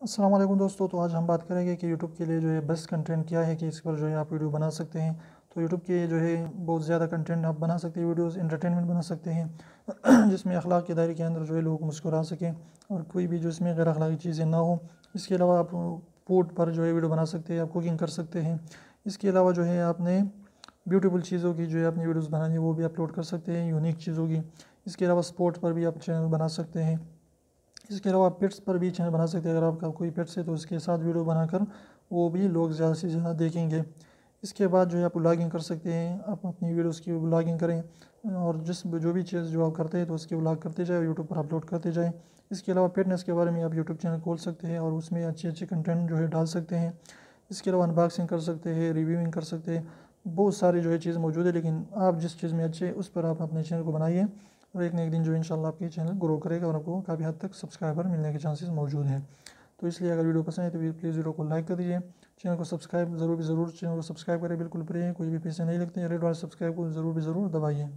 अस्सलाम वालेकुम दोस्तों। तो आज हम बात करेंगे कि यूट्यूब के लिए जो है बेस्ट कंटेंट क्या है कि इस पर जो है आप वीडियो बना सकते हैं। तो यूट्यूब के जो है बहुत ज़्यादा कंटेंट आप बना सकते हैं, वीडियोस एंटरटेनमेंट बना सकते हैं जिसमें अखलाक के दायरे के अंदर जो है लोग मुस्कुरा सकें और कोई भी जो इसमें गैर अखलाकी चीज़ें ना हो। इसके अलावा आप फूड पर जो है वीडियो बना सकते हैं, आप कुकिंग कर सकते हैं। इसके अलावा जो है आपने ब्यूटीफुल चीज़ों की जो है अपनी वीडियोज़ बनानी है वो भी अपलोड कर सकते हैं, यूनिक चीज़ों की। इसके अलावा स्पोर्ट्स पर भी आप चैनल बना सकते हैं। इसके अलावा पेट्स पर भी चैनल बना सकते हैं। अगर आपका कोई पेट्स है तो उसके साथ वीडियो बनाकर वो भी लोग ज़्यादा से ज़्यादा देखेंगे। इसके बाद जो है आप व्लॉगिंग कर सकते हैं, आप अपनी वीडियोस की व्लॉगिंग करें और जो भी चीज़ जो आप करते हैं तो उसकी व्लॉग करते जाए, यूट्यूब पर अपलोड करते जाएँ। इसके अलावा फिटनेस के बारे में आप यूट्यूब चैनल खोल सकते हैं और उसमें अच्छे अच्छे कंटेंट जो है डाल सकते हैं। इसके अलावा अनबॉक्सिंग कर सकते हैं, रिव्यूइंग कर सकते हैं। बहुत सारी जो है चीज़ मौजूद है, लेकिन आप जिस चीज़ में अच्छे हैं उस पर आप अपने चैनल को बनाइए और एक न एक दिन जो इंशाल्लाह आपके चैनल ग्रो करेगा और आपको काफ़ी हद तक सब्सक्राइबर मिलने के चांसेस मौजूद हैं। तो इसलिए अगर वीडियो पसंद है तो प्लीज़ वीडियो को लाइक कर दीजिए, चैनल को सब्सक्राइब ज़रूर चैनल को सब्सक्राइब करें, बिल्कुल फ्री है, कोई भी पैसे नहीं लगते हैं। रेड वाले सब्सक्राइब को ज़रूर दबाइए।